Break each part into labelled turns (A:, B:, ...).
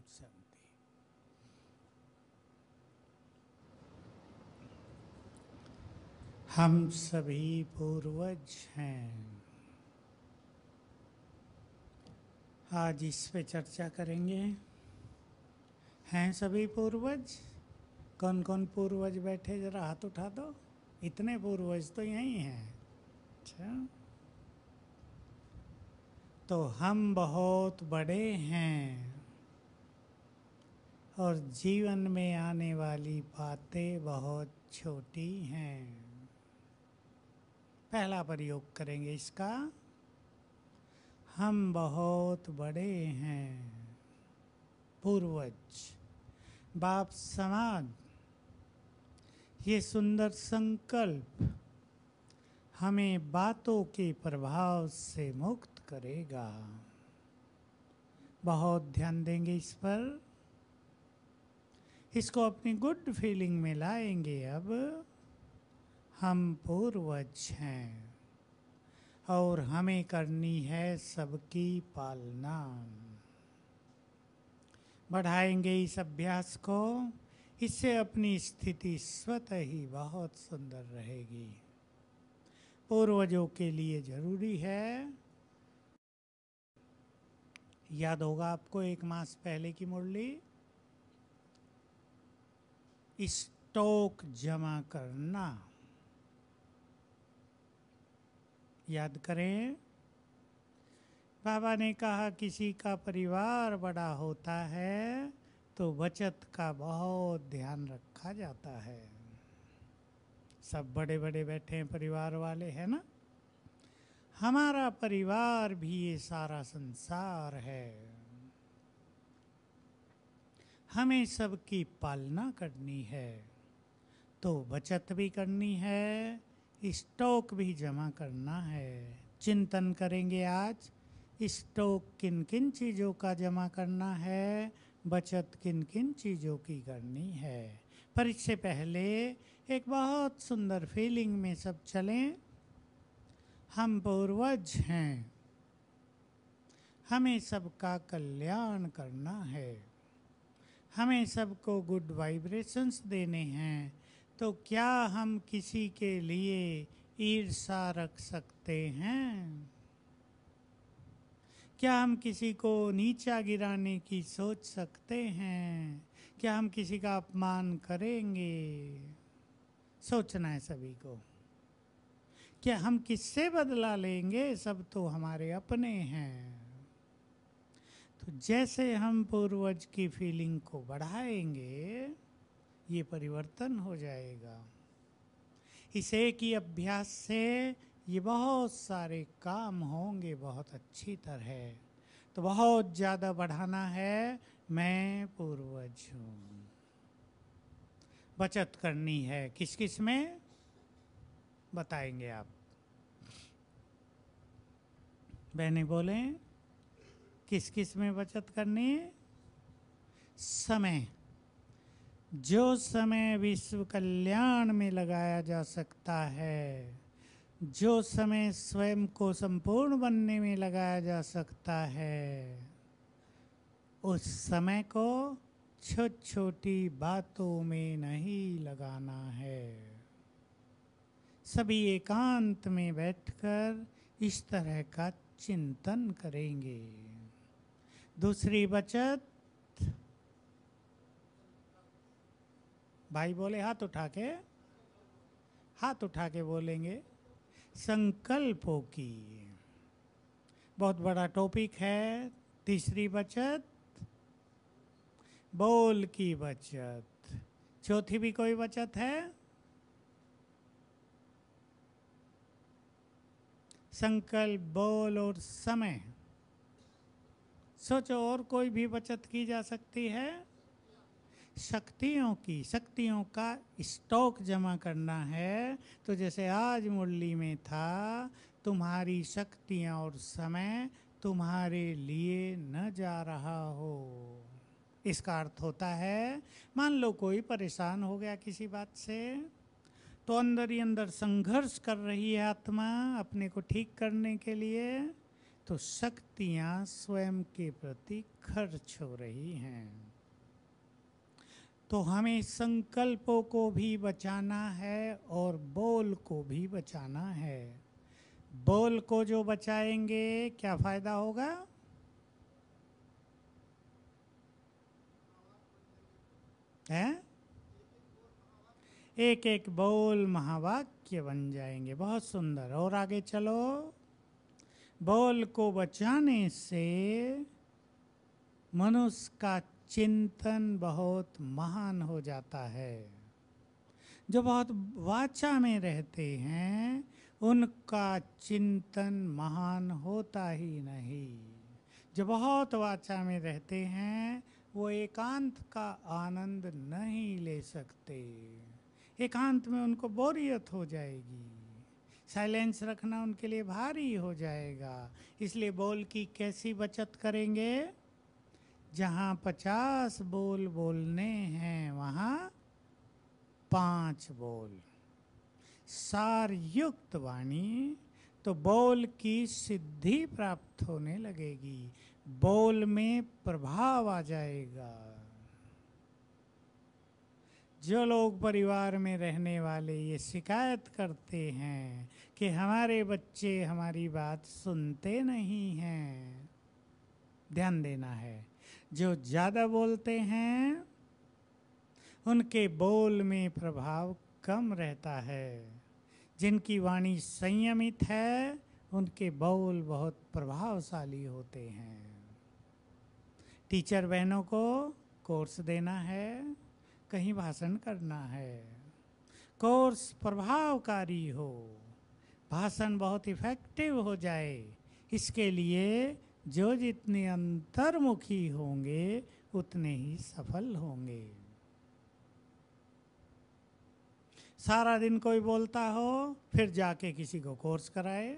A: शांति। हम सभी पूर्वज हैं। आज इस पे चर्चा करेंगे। हैं सभी पूर्वज? कौन कौन पूर्वज बैठे, जरा हाथ उठा दो। इतने पूर्वज तो यहीं हैं। अच्छा, तो हम बहुत बड़े हैं और जीवन में आने वाली बातें बहुत छोटी हैं। पहला प्रयोग करेंगे इसका। हम बहुत बड़े हैं। पूर्वज, बाप समाज, ये सुंदर संकल्प हमें बातों के प्रभाव से मुक्त करेगा। बहुत ध्यान देंगे इस पर। इसको अपनी गुड फीलिंग में लाएंगे। अब हम पूर्वज हैं और हमें करनी है सबकी पालना। बढ़ाएंगे इस अभ्यास को। इससे अपनी स्थिति स्वतः ही बहुत सुंदर रहेगी। पूर्वजों के लिए जरूरी है। याद होगा आपको 1 मास पहले की मुरली। स्टॉक जमा करना याद करें। बाबा ने कहा किसी का परिवार बड़ा होता है तो बचत का बहुत ध्यान रखा जाता है। सब बड़े बड़े बैठे हैं परिवार वाले, है ना। हमारा परिवार भी ये सारा संसार है। हमें सबकी पालना करनी है तो बचत भी करनी है, स्टॉक भी जमा करना है। चिंतन करेंगे आज स्टॉक किन किन चीज़ों का जमा करना है, बचत किन किन चीज़ों की करनी है। पर इससे पहले एक बहुत सुंदर फीलिंग में सब चलें। हम पूर्वज हैं, हमें सबका कल्याण करना है, हमें सबको गुड वाइब्रेशंस देने हैं। तो क्या हम किसी के लिए ईर्ष्या रख सकते हैं? क्या हम किसी को नीचा गिराने की सोच सकते हैं? क्या हम किसी का अपमान करेंगे? सोचना है सभी को। क्या हम किससे बदला लेंगे? सब तो हमारे अपने हैं। तो जैसे हम पूर्वज की फीलिंग को बढ़ाएंगे, ये परिवर्तन हो जाएगा। इस एक ही अभ्यास से ये बहुत सारे काम होंगे बहुत अच्छी तरह। तो बहुत ज़्यादा बढ़ाना है। मैं पूर्वज हूँ। बचत करनी है किस किस में बताएंगे आप। बहने बोलें किस किस में बचत करनी है? समय, जो समय विश्व कल्याण में लगाया जा सकता है, जो समय स्वयं को संपूर्ण बनने में लगाया जा सकता है, उस समय को छोटी छोटी बातों में नहीं लगाना है। सभी एकांत में बैठकर इस तरह का चिंतन करेंगे। दूसरी बचत, भाई बोले हाथ उठा के बोलेंगे। संकल्पों की बहुत बड़ा टॉपिक है। तीसरी बचत बोल की बचत। चौथी भी कोई बचत है? संकल्प, बोल और समय। सोचो और कोई भी बचत की जा सकती है? शक्तियों की, शक्तियों का स्टॉक जमा करना है। तो जैसे आज मुरली में था, तुम्हारी शक्तियाँ और समय तुम्हारे लिए न जा रहा हो। इसका अर्थ होता है, मान लो कोई परेशान हो गया किसी बात से, तो अंदर ही अंदर संघर्ष कर रही है आत्मा अपने को ठीक करने के लिए। तो शक्तियां स्वयं के प्रति खर्च हो रही हैं। तो हमें संकल्पों को भी बचाना है और बोल को भी बचाना है। बोल को जो बचाएंगे क्या फायदा होगा? हैं? एक एक बोल महावाक्य बन जाएंगे। बहुत सुंदर। और आगे चलो। बोल को बचाने से मनुष्य का चिंतन बहुत महान हो जाता है। जो बहुत वाचा में रहते हैं उनका चिंतन महान होता ही नहीं। जो बहुत वाचा में रहते हैं वो एकांत का आनंद नहीं ले सकते। एकांत में उनको बोरियत हो जाएगी। साइलेंस रखना उनके लिए भारी हो जाएगा। इसलिए बोल की कैसी बचत करेंगे? जहाँ 50 बोल बोलने हैं वहाँ 5 बोल। सार युक्त वाणी, तो बोल की सिद्धि प्राप्त होने लगेगी। बोल में प्रभाव आ जाएगा। जो लोग परिवार में रहने वाले ये शिकायत करते हैं कि हमारे बच्चे हमारी बात सुनते नहीं हैं, ध्यान देना है। जो ज़्यादा बोलते हैं उनके बोल में प्रभाव कम रहता है। जिनकी वाणी संयमित है उनके बोल बहुत प्रभावशाली होते हैं। टीचर बहनों को कोर्स देना है, कहीं भाषण करना है, कोर्स प्रभावकारी हो, भाषण बहुत इफेक्टिव हो जाए, इसके लिए जो जितने अंतर्मुखी होंगे उतने ही सफल होंगे। सारा दिन कोई बोलता हो फिर जाके किसी को कोर्स कराए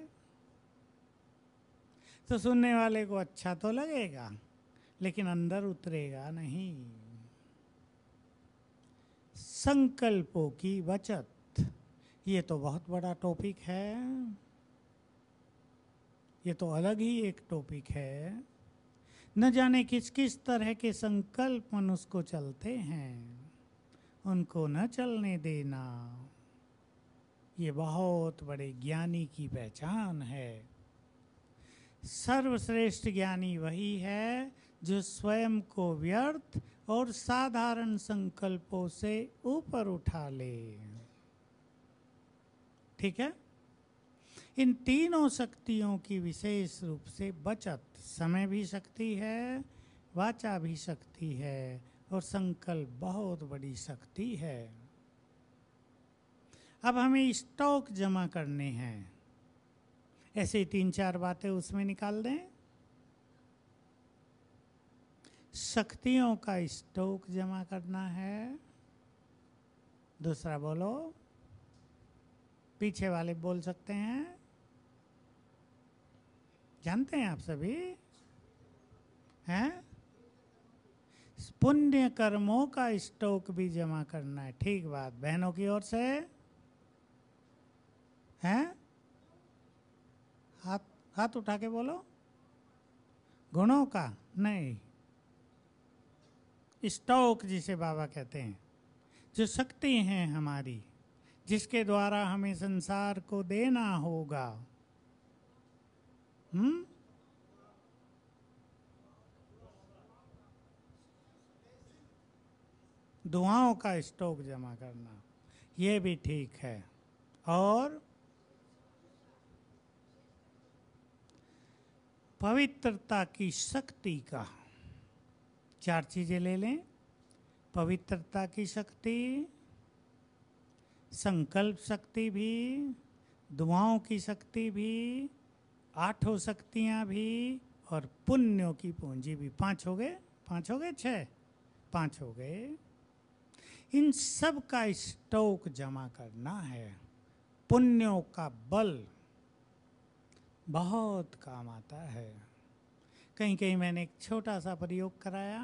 A: तो सुनने वाले को अच्छा तो लगेगा लेकिन अंदर उतरेगा नहीं। संकल्पों की बचत, ये तो बहुत बड़ा टॉपिक है। ये तो अलग ही एक टॉपिक है। न जाने किस किस तरह के संकल्प मनुष्य को चलते हैं, उनको न चलने देना। ये बहुत बड़े ज्ञानी की पहचान है। सर्वश्रेष्ठ ज्ञानी वही है जो स्वयं को व्यर्थ और साधारण संकल्पों से ऊपर उठा ले। ठीक है? इन तीनों शक्तियों की विशेष रूप से बचत, समय भी शक्ति है, वाचा भी शक्ति है और संकल्प बहुत बड़ी शक्ति है। अब हमें स्टॉक जमा करने हैं। ऐसे 3-4 बातें उसमें निकाल दें। शक्तियों का स्टॉक जमा करना है। दूसरा बोलो, पीछे वाले बोल सकते हैं, जानते हैं आप सभी हैं? पुण्य कर्मों का स्टॉक भी जमा करना है। ठीक बात। बहनों की ओर से हैं? हाथ उठा के बोलो। गुणों का नहीं, स्टॉक जिसे बाबा कहते हैं, जो शक्ति हैं हमारी, जिसके द्वारा हमें संसार को देना होगा। दुआओं का स्टॉक जमा करना, ये भी ठीक है। और पवित्रता की शक्ति का 4 चीजें ले लें। पवित्रता की शक्ति, संकल्प शक्ति भी, दुआओं की शक्ति भी, 8 शक्तियां भी और पुण्यों की पूंजी भी। 5 हो गए? 5 हो गए? 6? 5 हो गए। इन सब का स्टॉक जमा करना है। पुण्यों का बल बहुत काम आता है। कहीं कहीं मैंने एक छोटा सा प्रयोग कराया।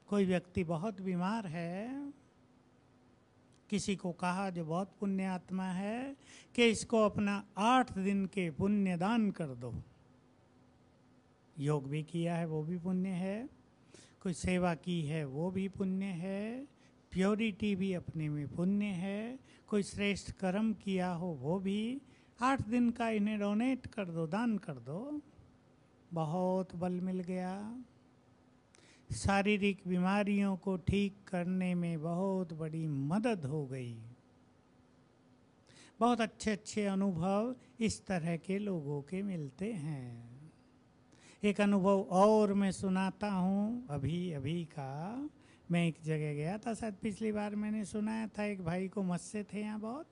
A: कोई व्यक्ति बहुत बीमार है, किसी को कहा जो बहुत पुण्य आत्मा है कि इसको अपना 8 दिन के पुण्य दान कर दो। योग भी किया है वो भी पुण्य है, कोई सेवा की है वो भी पुण्य है, प्योरिटी भी अपने में पुण्य है, कोई श्रेष्ठ कर्म किया हो वो भी। 8 दिन का इन्हें डोनेट कर दो, दान कर दो, बहुत बल मिल गया। शारीरिक बीमारियों को ठीक करने में बहुत बड़ी मदद हो गई। बहुत अच्छे अच्छे अनुभव इस तरह के लोगों के मिलते हैं। एक अनुभव और मैं सुनाता हूँ अभी अभी का। मैं एक जगह गया था, शायद पिछली बार मैंने सुनाया था, एक भाई को मस्से थे यहाँ बहुत।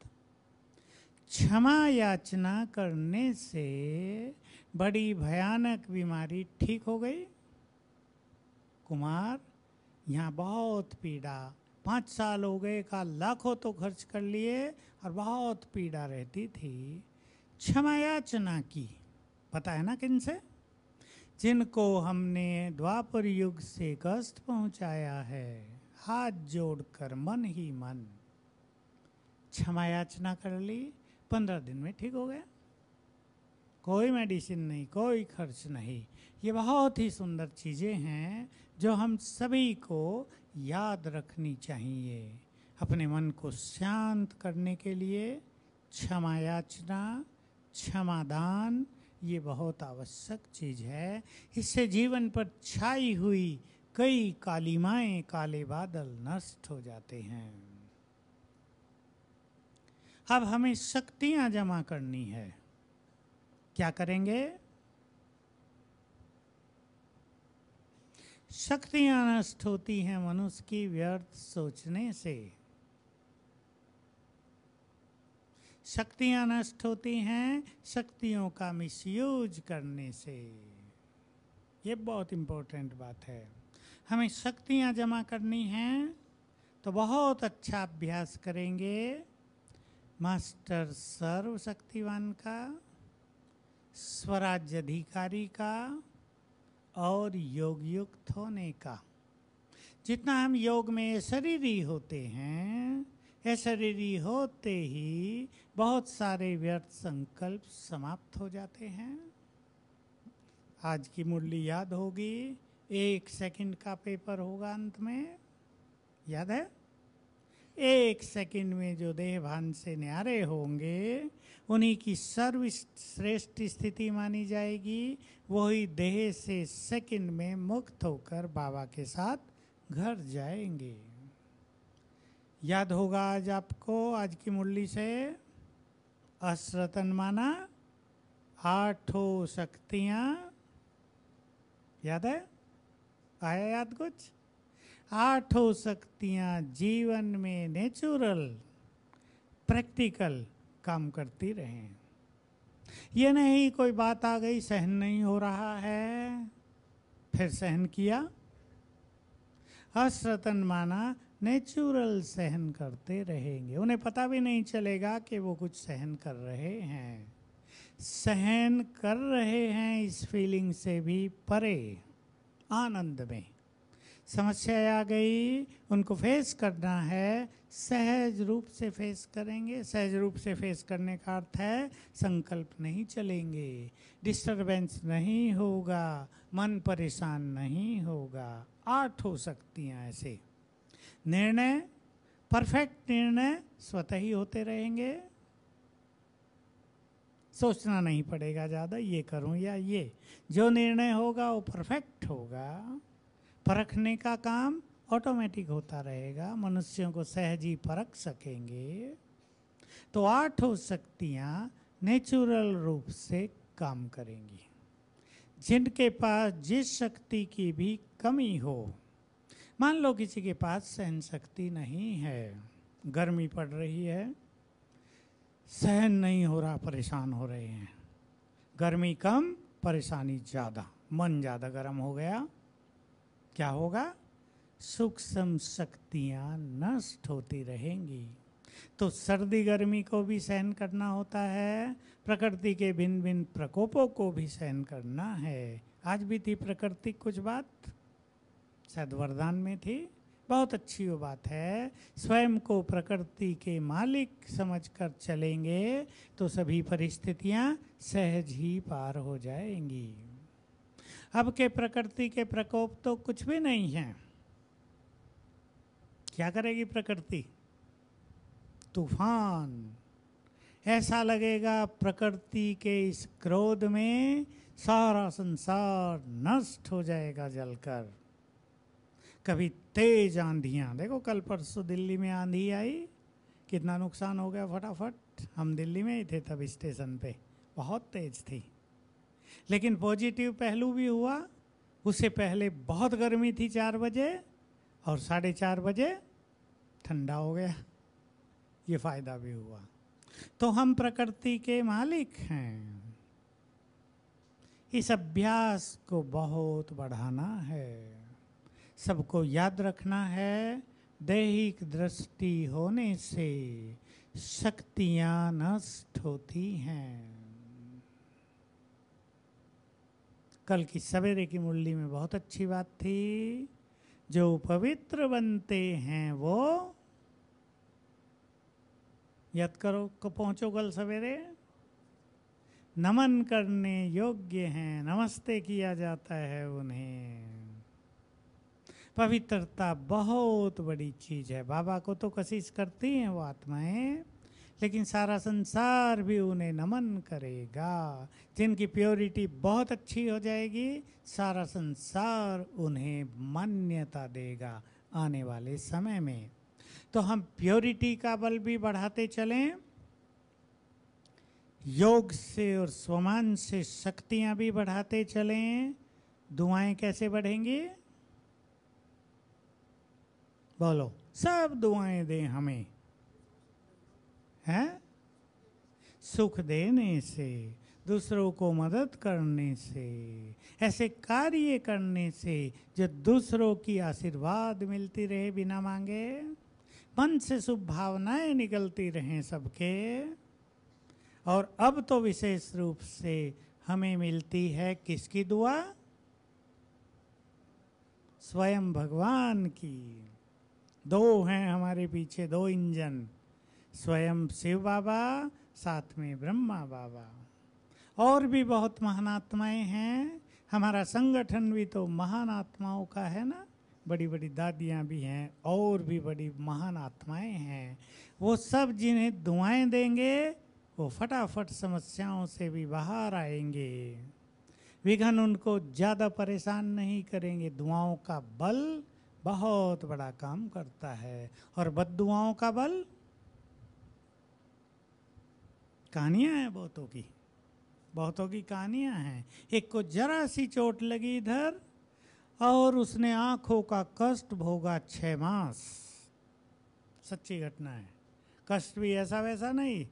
A: क्षमा याचना करने से बड़ी भयानक बीमारी ठीक हो गई। कुमार, यहाँ बहुत पीड़ा, 5 साल हो गए का, लाखों तो खर्च कर लिए और बहुत पीड़ा रहती थी। क्षमा याचना की, पता है ना किनसे? जिनको हमने द्वापर युग से कष्ट पहुंचाया है, हाथ जोड़कर मन ही मन क्षमा याचना कर ली, 15 दिन में ठीक हो गया। कोई मेडिसिन नहीं, कोई खर्च नहीं। ये बहुत ही सुंदर चीज़ें हैं जो हम सभी को याद रखनी चाहिए। अपने मन को शांत करने के लिए क्षमा याचना, क्षमादान, ये बहुत आवश्यक चीज़ है। इससे जीवन पर छाई हुई कई कालिमाएं, काले बादल नष्ट हो जाते हैं। अब हमें शक्तियां जमा करनी है। क्या करेंगे? शक्तियां नष्ट होती हैं मनुष्य की व्यर्थ सोचने से। शक्तियां नष्ट होती हैं शक्तियों का मिसयूज करने से। ये बहुत इम्पोर्टेंट बात है। हमें शक्तियां जमा करनी हैं तो बहुत अच्छा अभ्यास करेंगे मास्टर सर्वशक्तिवान का, स्वराज्य अधिकारी का और योग युक्त होने का। जितना हम योग में शरीरी होते हैं, शरीरी होते ही बहुत सारे व्यर्थ संकल्प समाप्त हो जाते हैं। आज की मुरली याद होगी, 1 सेकंड का पेपर होगा अंत में, याद है? 1 सेकंड में जो देह भान से न्यारे होंगे उन्हीं की सर्वश्रेष्ठ स्थिति मानी जाएगी। वही देह से सेकंड में मुक्त होकर बाबा के साथ घर जाएंगे। याद होगा आज आपको, आज की मुरली से अश्रतन माना, 8 शक्तियाँ, याद है? आया याद कुछ? 8 शक्तियाँ जीवन में नेचुरल प्रैक्टिकल काम करती रहें। ये नहीं कोई बात आ गई, सहन नहीं हो रहा है, फिर सहन किया। अश्रतन माना नेचुरल सहन करते रहेंगे, उन्हें पता भी नहीं चलेगा कि वो कुछ सहन कर रहे हैं। सहन कर रहे हैं इस फीलिंग से भी परे, आनंद में। समस्या आ गई, उनको फेस करना है, सहज रूप से फेस करेंगे। सहज रूप से फेस करने का अर्थ है संकल्प नहीं चलेंगे, डिस्टरबेंस नहीं होगा, मन परेशान नहीं होगा। 8 शक्तियाँ ऐसे निर्णय, परफेक्ट निर्णय स्वतः ही होते रहेंगे। सोचना नहीं पड़ेगा ज़्यादा, ये करूं या ये। जो निर्णय होगा वो परफेक्ट होगा। परखने का काम ऑटोमेटिक होता रहेगा, मनुष्यों को सहज ही परख सकेंगे। तो 8 शक्तियाँ नेचुरल रूप से काम करेंगी। जिनके पास जिस शक्ति की भी कमी हो, मान लो किसी के पास सहन शक्ति नहीं है, गर्मी पड़ रही है, सहन नहीं हो रहा, परेशान हो रहे हैं, गर्मी कम परेशानी ज़्यादा, मन ज़्यादा गर्म हो गया, क्या होगा? सूक्ष्म शक्तियाँ नष्ट होती रहेंगी। तो सर्दी गर्मी को भी सहन करना होता है, प्रकृति के भिन्न भिन्न प्रकोपों को भी सहन करना है। आज भी थी प्रकृति कुछ बात, शायद वरदान में थी, बहुत अच्छी वो बात है। स्वयं को प्रकृति के मालिक समझकर चलेंगे तो सभी परिस्थितियाँ सहज ही पार हो जाएंगी। अब के प्रकृति के प्रकोप तो कुछ भी नहीं है। क्या करेगी प्रकृति? तूफान। ऐसा लगेगा प्रकृति के इस क्रोध में सारा संसार नष्ट हो जाएगा जलकर। कभी तेज आंधियां, देखो कल परसों दिल्ली में आंधी आई, कितना नुकसान हो गया फटाफट। हम दिल्ली में ही थे तब स्टेशन पे, बहुत तेज थी। लेकिन पॉजिटिव पहलू भी हुआ, उससे पहले बहुत गर्मी थी 4 बजे और 4:30 बजे ठंडा हो गया, ये फायदा भी हुआ। तो हम प्रकृति के मालिक हैं। इस अभ्यास को बहुत बढ़ाना है, सबको याद रखना है। दैहिक दृष्टि होने से शक्तियां नष्ट होती हैं। कल की सवेरे की मुरली में बहुत अच्छी बात थी, जो पवित्र बनते हैं वो याद करो, को पहुंचो कल सवेरे, नमन करने योग्य हैं, नमस्ते किया जाता है उन्हें। पवित्रता बहुत बड़ी चीज है। बाबा को तो कशिश करती हैं वो आत्माएं, लेकिन सारा संसार भी उन्हें नमन करेगा। जिनकी प्योरिटी बहुत अच्छी हो जाएगी, सारा संसार उन्हें मान्यता देगा आने वाले समय में। तो हम प्योरिटी का बल भी बढ़ाते चलें, योग से और स्वमान से शक्तियां भी बढ़ाते चलें। दुआएं कैसे बढ़ेंगी? बोलो, सब दुआएं दें हमें, हैं? सुख देने से, दूसरों को मदद करने से, ऐसे कार्य करने से जो दूसरों की आशीर्वाद मिलती रहे बिना मांगे, मन से शुभ भावनाएं निकलती रहें सबके। और अब तो विशेष रूप से हमें मिलती है किसकी दुआ? स्वयं भगवान की। 2 हैं हमारे पीछे, 2 इंजन, स्वयं शिव बाबा, साथ में ब्रह्मा बाबा। और भी बहुत महान आत्माएं हैं। हमारा संगठन भी तो महान आत्माओं का है ना, बड़ी बड़ी दादियाँ भी हैं और भी बड़ी महान आत्माएं हैं। वो सब जिन्हें दुआएं देंगे वो फटाफट समस्याओं से भी बाहर आएंगे। विघ्न उनको ज़्यादा परेशान नहीं करेंगे। दुआओं का बल बहुत बड़ा काम करता है। और बद्दुआओं का बल, कहानियाँ हैं बहुतों की कहानियाँ हैं। एक को जरा सी चोट लगी इधर और उसने आंखों का कष्ट भोगा 6 मास। सच्ची घटना है। कष्ट भी ऐसा वैसा नहीं,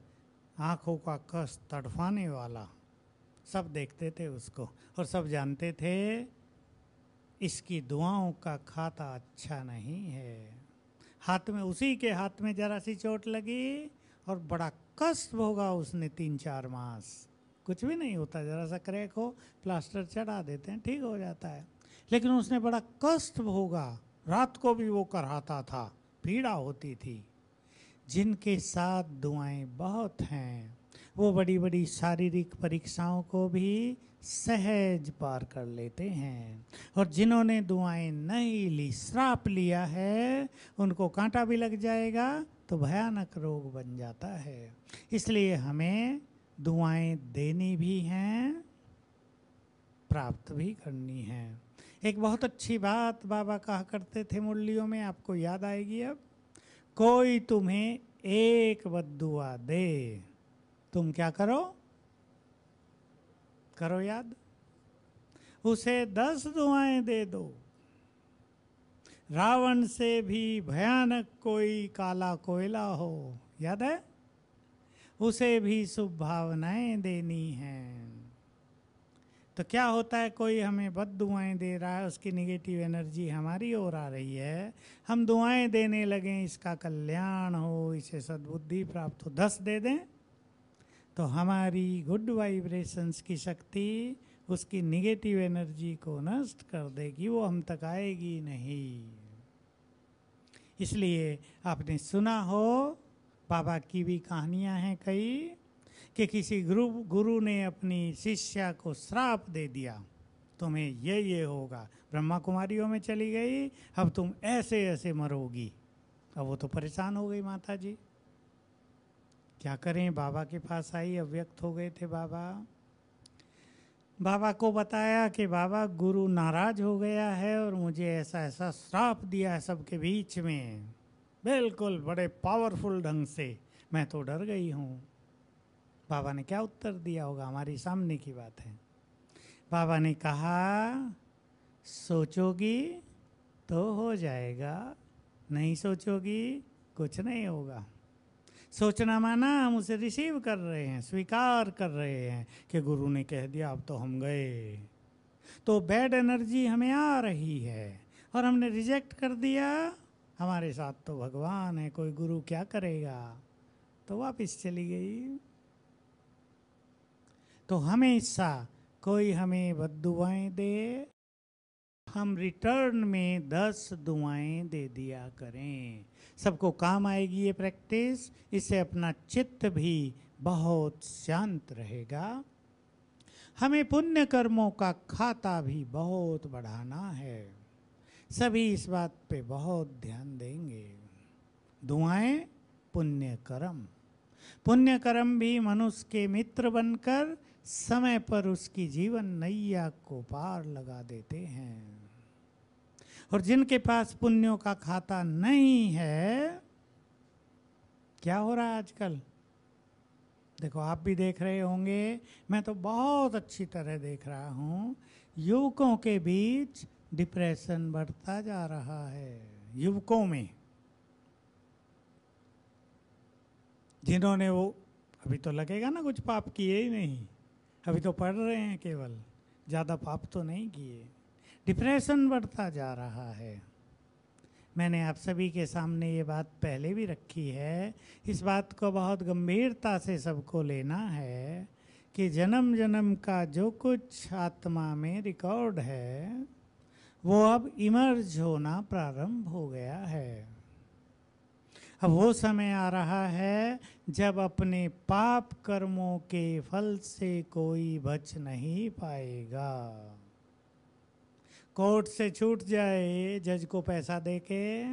A: आंखों का कष्ट तड़फाने वाला। सब देखते थे उसको और सब जानते थे इसकी दुआओं का खाता अच्छा नहीं है। हाथ में, उसी के हाथ में जरा सी चोट लगी और बड़ा कष्ट भोगा उसने 3-4 मास। कुछ भी नहीं होता, जरा सा क्रैक हो प्लास्टर चढ़ा देते हैं, ठीक हो जाता है। लेकिन उसने बड़ा कष्ट भोगा, रात को भी वो कराता था, पीड़ा होती थी। जिनके साथ दुआएं बहुत हैं वो बड़ी बड़ी शारीरिक परीक्षाओं को भी सहज पार कर लेते हैं। और जिन्होंने दुआएं नहीं ली, श्राप लिया है, उनको कांटा भी लग जाएगा तो भयानक रोग बन जाता है। इसलिए हमें दुआएं देनी भी हैं, प्राप्त भी करनी है। एक बहुत अच्छी बात बाबा कहा करते थे मुरलियों में, आपको याद आएगी अब। कोई तुम्हें एक बद्दुआ दे, तुम क्या करो? करो याद, उसे 10 दुआएं दे दो। रावण से भी भयानक कोई काला कोयला हो, याद है? उसे भी शुभ भावनाएं देनी हैं। तो क्या होता है, कोई हमें बद दुआएं दे रहा है, उसकी निगेटिव एनर्जी हमारी ओर आ रही है, हम दुआएं देने लगें इसका कल्याण हो, इसे सद्बुद्धि प्राप्त हो, 10 दे दें तो हमारी गुड वाइब्रेशंस की शक्ति उसकी निगेटिव एनर्जी को नष्ट कर देगी, वो हम तक आएगी नहीं। इसलिए आपने सुना हो, बाबा की भी कहानियां हैं कई, कि किसी गुरु ने अपनी शिष्या को श्राप दे दिया तुम्हें ये होगा, ब्रह्मा कुमारियों में चली गई, अब तुम ऐसे ऐसे मरोगी। अब वो तो परेशान हो गई माता जी, क्या करें। बाबा के पास आई, अव्यक्त हो गए थे बाबा। बाबा को बताया कि बाबा गुरु नाराज हो गया है और मुझे ऐसा ऐसा श्राप दिया है सबके बीच में, बिल्कुल बड़े पावरफुल ढंग से। मैं तो डर गई हूँ। बाबा ने क्या उत्तर दिया होगा, हमारी सामने की बात है। बाबा ने कहा, सोचोगी तो हो जाएगा, नहीं सोचोगी कुछ नहीं होगा। सोचना माना हम उसे रिसीव कर रहे हैं, स्वीकार कर रहे हैं कि गुरु ने कह दिया अब तो हम गए। तो बैड एनर्जी हमें आ रही है और हमने रिजेक्ट कर दिया। हमारे साथ तो भगवान है, कोई गुरु क्या करेगा, तो वापस चली गई। तो हमेशा कोई हमें बद्दुआएं दे, हम रिटर्न में 10 दुआएं दे दिया करें। सबको काम आएगी ये प्रैक्टिस। इससे अपना चित्त भी बहुत शांत रहेगा। हमें पुण्य कर्मों का खाता भी बहुत बढ़ाना है। सभी इस बात पे बहुत ध्यान देंगे। दुआएं, पुण्य कर्म। पुण्य कर्म भी मनुष्य के मित्र बनकर समय पर उसकी जीवन नैया को पार लगा देते हैं। और जिनके पास पुण्यों का खाता नहीं है, क्या हो रहा है आजकल, देखो आप भी देख रहे होंगे, मैं तो बहुत अच्छी तरह देख रहा हूँ, युवकों के बीच डिप्रेशन बढ़ता जा रहा है। युवकों में, जिन्होंने वो अभी तो लगेगा ना कुछ पाप किए ही नहीं, अभी तो पढ़ रहे हैं केवल, ज़्यादा पाप तो नहीं किए, डिप्रेशन बढ़ता जा रहा है। मैंने आप सभी के सामने ये बात पहले भी रखी है। इस बात को बहुत गंभीरता से सबको लेना है कि जन्म जन्म का जो कुछ आत्मा में रिकॉर्ड है वो अब इमर्ज होना प्रारंभ हो गया है। अब वो समय आ रहा है जब अपने पाप कर्मों के फल से कोई बच नहीं पाएगा। कोर्ट से छूट जाए, जज को पैसा देके,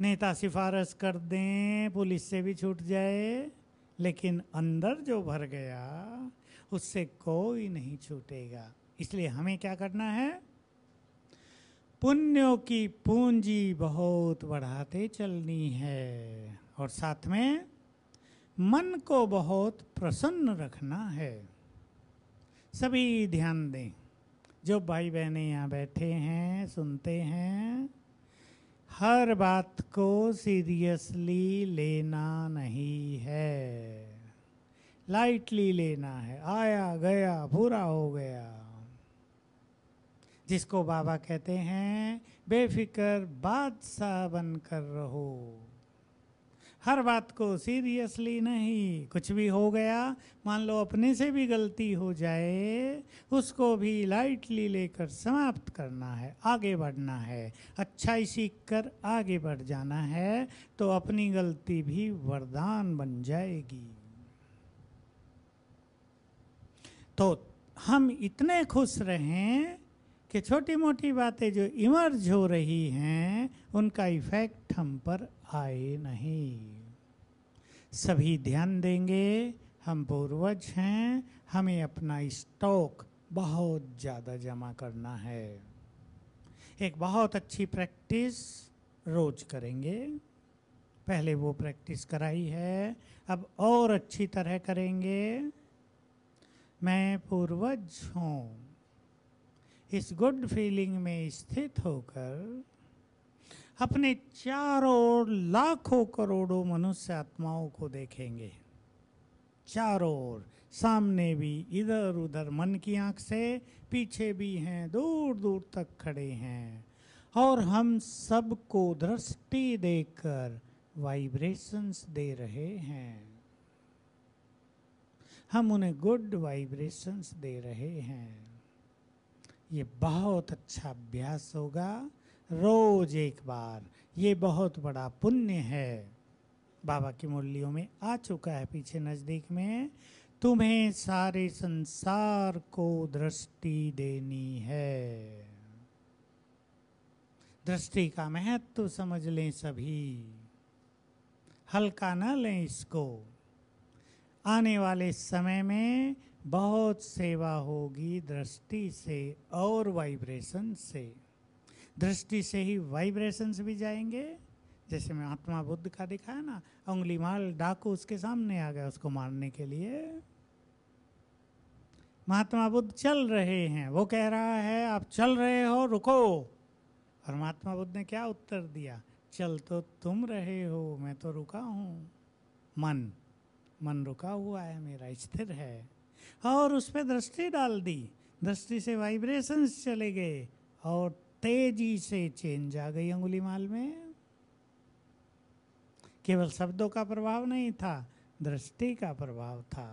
A: नेता सिफारिश कर दें, पुलिस से भी छूट जाए, लेकिन अंदर जो भर गया उससे कोई नहीं छूटेगा। इसलिए हमें क्या करना है, पुण्यों की पूंजी बहुत बढ़ाते चलनी है और साथ में मन को बहुत प्रसन्न रखना है। सभी ध्यान दें, जो भाई बहनें यहाँ बैठे हैं, सुनते हैं, हर बात को सीरियसली लेना नहीं है, लाइटली लेना है। आया गया पूरा हो गया, जिसको बाबा कहते हैं बेफिक्र बादशाह बनकर रहो। हर बात को सीरियसली नहीं, कुछ भी हो गया, मान लो अपने से भी गलती हो जाए, उसको भी लाइटली लेकर समाप्त करना है, आगे बढ़ना है, अच्छाई सीख कर आगे बढ़ जाना है, तो अपनी गलती भी वरदान बन जाएगी। तो हम इतने खुश रहें कि छोटी मोटी बातें जो इमर्ज हो रही हैं उनका इफेक्ट हम पर आए नहीं। सभी ध्यान देंगे, हम पूर्वज हैं, हमें अपना स्टॉक बहुत ज़्यादा जमा करना है। एक बहुत अच्छी प्रैक्टिस रोज करेंगे, पहले वो प्रैक्टिस कराई है, अब और अच्छी तरह करेंगे। मैं पूर्वज हूँ, इस गुड फीलिंग में स्थित होकर अपने चारों ओर लाखों करोड़ों मनुष्य आत्माओं को देखेंगे, चारों ओर, सामने भी, इधर उधर, मन की आंख से, पीछे भी हैं, दूर दूर तक खड़े हैं, और हम सबको दृष्टि देकर वाइब्रेशंस दे रहे हैं। हम उन्हें गुड वाइब्रेशंस दे रहे हैं। ये बहुत अच्छा अभ्यास होगा, रोज एक बार। ये बहुत बड़ा पुण्य है, बाबा की मुरलियों में आ चुका है पीछे नज़दीक में। तुम्हें सारे संसार को दृष्टि देनी है। दृष्टि का महत्व समझ लें सभी, हल्का न लें इसको। आने वाले समय में बहुत सेवा होगी दृष्टि से और वाइब्रेशन से। दृष्टि से ही वाइब्रेशंस भी जाएंगे। जैसे महात्मा बुद्ध का दिखाया ना, उंगली माल डाकू उसके सामने आ गया उसको मारने के लिए। महात्मा बुद्ध चल रहे हैं, वो कह रहा है आप चल रहे हो रुको, और महात्मा बुद्ध ने क्या उत्तर दिया, चल तो तुम रहे हो, मैं तो रुका हूँ। मन रुका हुआ है मेरा, स्थिर है। और उस पर दृष्टि डाल दी, दृष्टि से वाइब्रेशंस चले गए और तेजी से चेंज आ गई अंगुली माल में। केवल शब्दों का प्रभाव नहीं था, दृष्टि का प्रभाव था।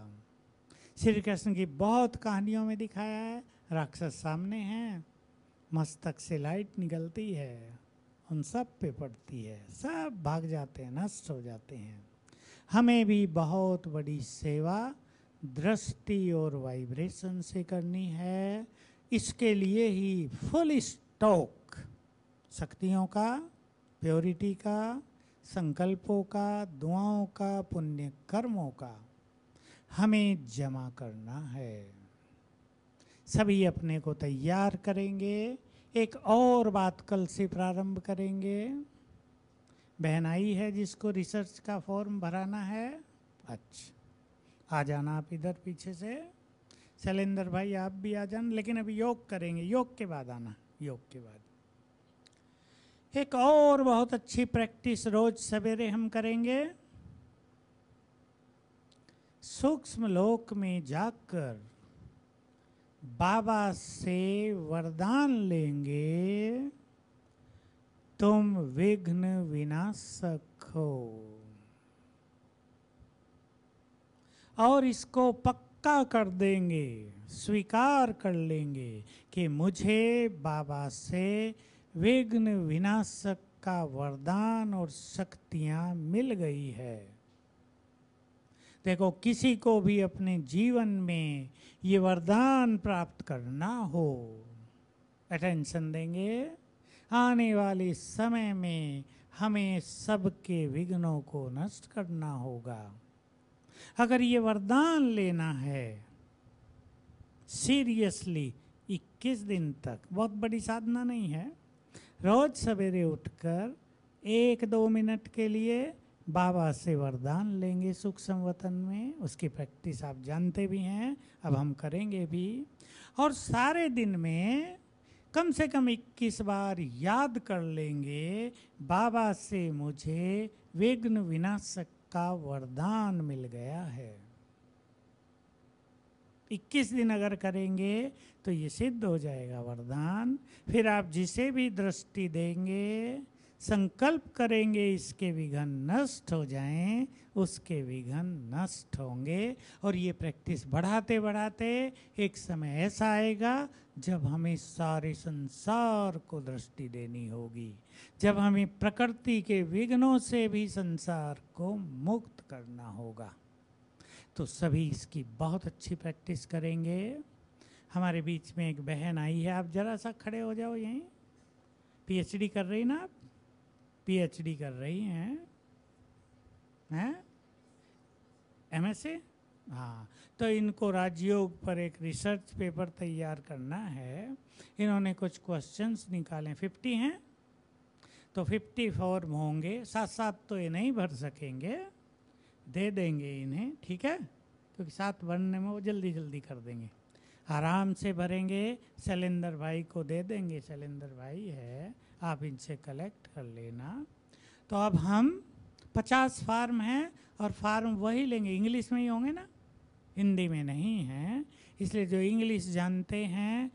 A: श्री कृष्ण की बहुत कहानियों में दिखाया है, राक्षस सामने हैं, मस्तक से लाइट निकलती है, उन सब पे पड़ती है, सब भाग जाते हैं, नष्ट हो जाते हैं। हमें भी बहुत बड़ी सेवा दृष्टि और वाइब्रेशन से करनी है। इसके लिए ही फुल स्टॉक शक्तियों का, प्योरिटी का, संकल्पों का, दुआओं का, पुण्य कर्मों का हमें जमा करना है। सभी अपने को तैयार करेंगे। एक और बात कल से प्रारंभ करेंगे। बहन आई है जिसको रिसर्च का फॉर्म भराना है, अच्छा आ जाना आप इधर पीछे से। शैलेंद्र भाई आप भी आ जाना, लेकिन अभी योग करेंगे, योग के बाद आना, योग के बाद। एक और बहुत अच्छी प्रैक्टिस रोज सवेरे हम करेंगे। सूक्ष्म लोक में जाकर बाबा से वरदान लेंगे, तुम विघ्न विनाशक हो। और इसको पक्का कर देंगे, स्वीकार कर लेंगे कि मुझे बाबा से विघ्न विनाशक का वरदान और शक्तियां मिल गई है। देखो, किसी को भी अपने जीवन में ये वरदान प्राप्त करना हो, अटेंशन देंगे। आने वाले समय में हमें सबके विघ्नों को नष्ट करना होगा। अगर ये वरदान लेना है सीरियसली 21 दिन तक, बहुत बड़ी साधना नहीं है। रोज सवेरे उठकर 1-2 मिनट के लिए बाबा से वरदान लेंगे सूक्ष्म वतन में। उसकी प्रैक्टिस आप जानते भी हैं, अब हम करेंगे भी। और सारे दिन में कम से कम 21 बार याद कर लेंगे, बाबा से मुझे विघ्न विनाशक का वरदान मिल गया है। 21 दिन अगर करेंगे तो ये सिद्ध हो जाएगा वरदान। फिर आप जिसे भी दृष्टि देंगे, संकल्प करेंगे इसके विघ्न नष्ट हो जाएं, उसके विघ्न नष्ट होंगे। और ये प्रैक्टिस बढ़ाते बढ़ाते एक समय ऐसा आएगा जब हमें सारे संसार को दृष्टि देनी होगी, जब हमें प्रकृति के विघ्नों से भी संसार को मुक्त करना होगा। तो सभी इसकी बहुत अच्छी प्रैक्टिस करेंगे। हमारे बीच में एक बहन आई है, आप जरा सा खड़े हो जाओ यहीं। पीएचडी कर रही ना आप? पीएचडी कर रही हैं, एमएससी? हाँ, तो इनको राजयोग पर एक रिसर्च पेपर तैयार करना है। इन्होंने कुछ क्वेश्चंस निकाले, 50 हैं तो 50 फॉर्म होंगे। साथ साथ तो ये नहीं भर सकेंगे, दे देंगे इन्हें, ठीक है, क्योंकि साथ भरने में वो जल्दी जल्दी कर देंगे। आराम से भरेंगे, शैलेंद्र भाई को दे देंगे, शैलेंद्र भाई है, आप इनसे कलेक्ट कर लेना। तो अब हम 50 फार्म हैं और फार्म वही लेंगे, इंग्लिश में ही होंगे ना, हिंदी में नहीं है। इसलिए जो इंग्लिश जानते हैं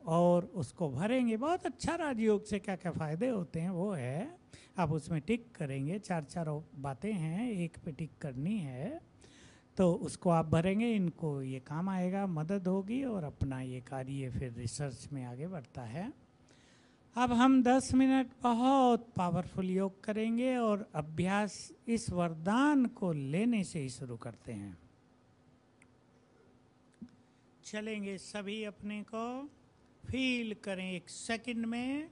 A: और उसको भरेंगे। बहुत अच्छा राजयोग से क्या क्या फ़ायदे होते हैं वो है, आप उसमें टिक करेंगे। 4-4 बातें हैं, एक पे टिक करनी है, तो उसको आप भरेंगे। इनको ये काम आएगा, मदद होगी और अपना ये कार्य फिर रिसर्च में आगे बढ़ता है। अब हम 10 मिनट बहुत पावरफुल योग करेंगे और अभ्यास इस वरदान को लेने से ही शुरू करते हैं। चलेंगे सभी अपने को फील करें एक सेकंड में।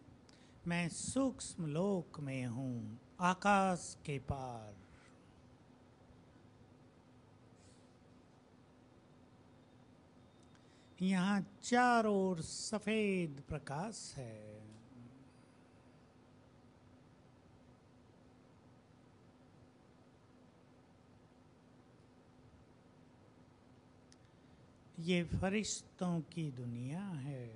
A: मैं सूक्ष्म लोक में हूँ, आकाश के पार। यहाँ चारों ओर सफेद प्रकाश है। ये फरिश्तों की दुनिया है।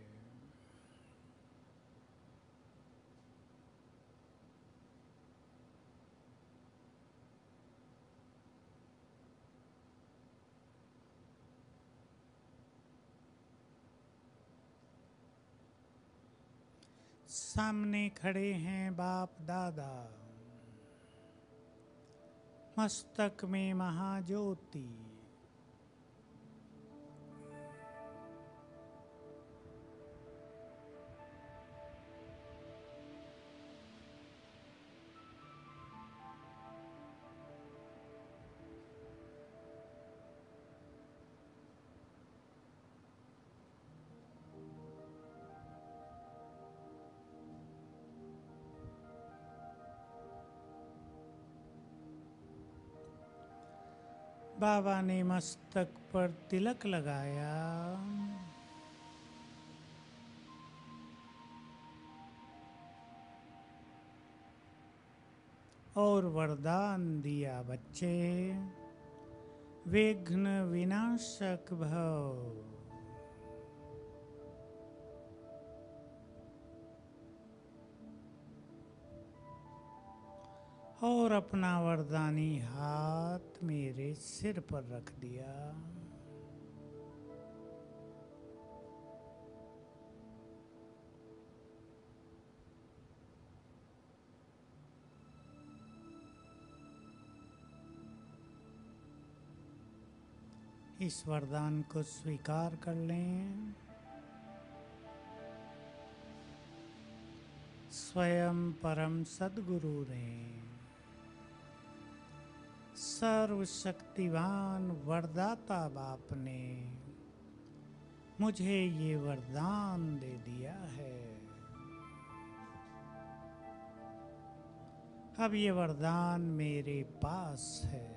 A: सामने खड़े हैं बाप दादा, मस्तक में महाज्योति। बाबा ने मस्तक पर तिलक लगाया और वरदान दिया, बच्चे विघ्न विनाशक भव। और अपना वरदानी हाथ मेरे सिर पर रख दिया। इस वरदान को स्वीकार कर लें। स्वयं परम सद्गुरु ने, सर्वशक्तिवान वरदाता बाप ने मुझे ये वरदान दे दिया है। अब ये वरदान मेरे पास है।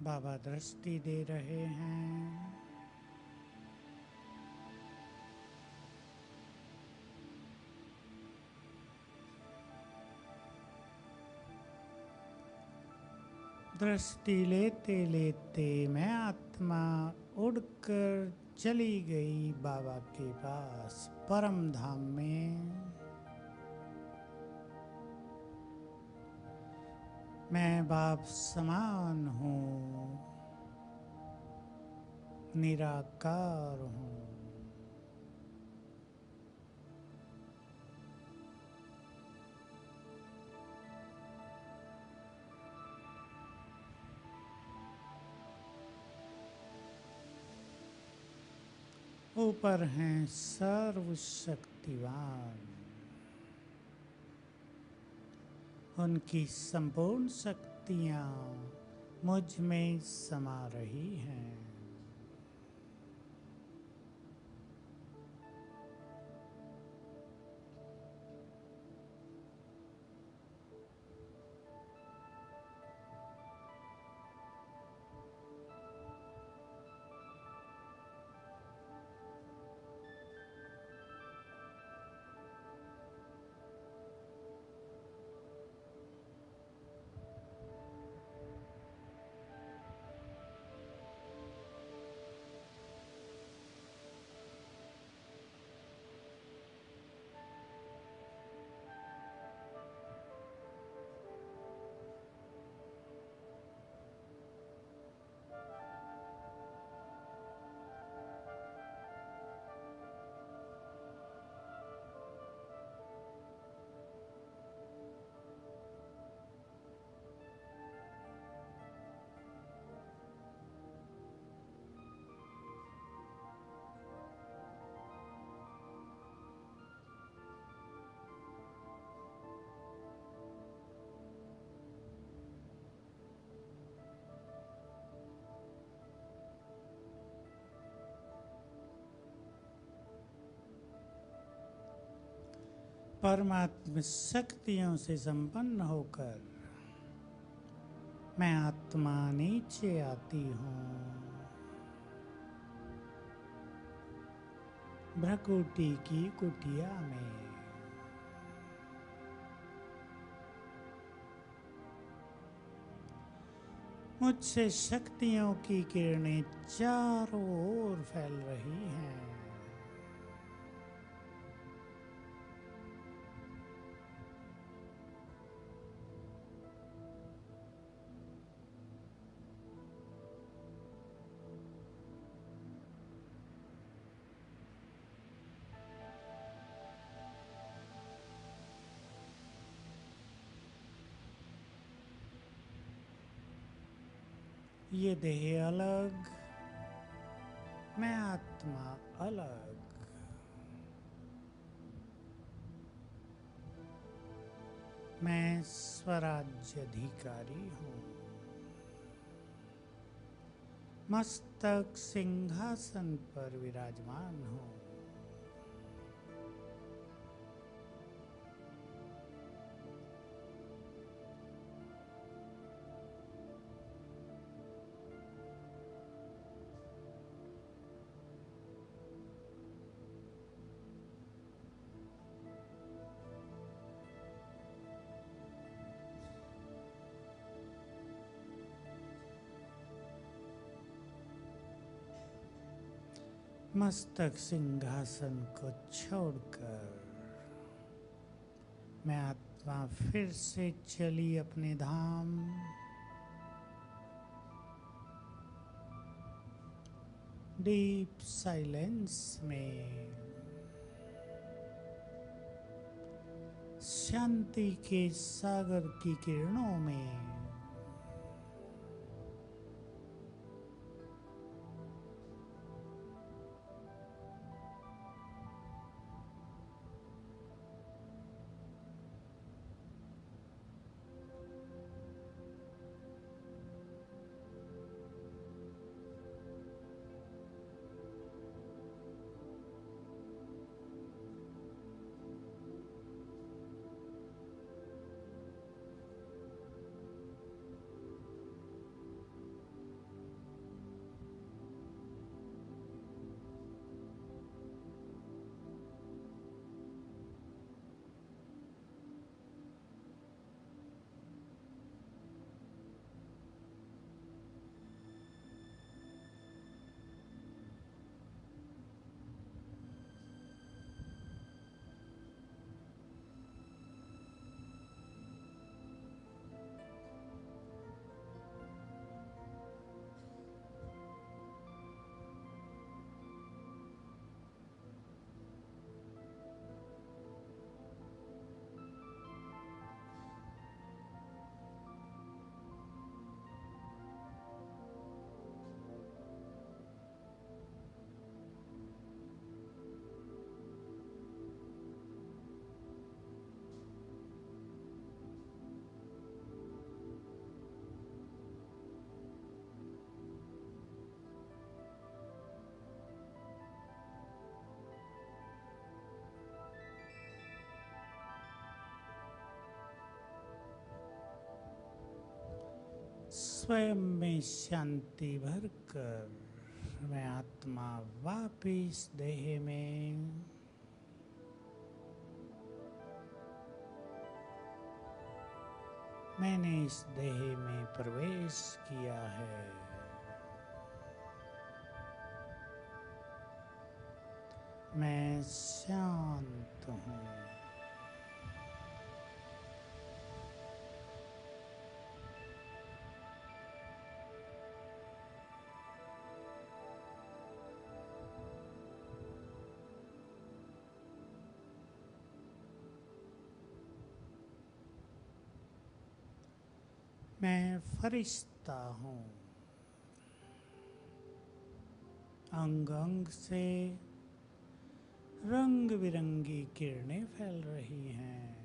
A: बाबा दृष्टि दे रहे हैं। दृष्टि लेते लेते मैं आत्मा उड़कर चली गई बाबा के पास, परम धाम में। मैं बाप समान हूँ, निराकार हूँ। ऊपर हैं सर्वशक्तिवान, उनकी संपूर्ण शक्तियाँ मुझ में समा रही हैं। परमात्म शक्तियों से संपन्न होकर मैं आत्मा नीचे आती हूँ। भ्रकुटी की कुटिया में मुझसे शक्तियों की किरणें चारों ओर फैल रही हैं। ये देह अलग, मैं आत्मा अलग। मैं स्वराज्याधिकारी हूँ। मस्तक सिंहासन पर विराजमान हूँ। मस्तक सिंहासन को छोड़कर मैं आत्मा फिर से चली अपने धाम। डीप साइलेंस में शांति के सागर की किरणों में स्वयं में शांति भरकर मैं आत्मा वापिस देह में मैंने इस देह में प्रवेश किया है। मैं शांत हूँ। मैं फरिश्ता हूँ। अंग अंग से रंग बिरंगी किरणें फैल रही हैं।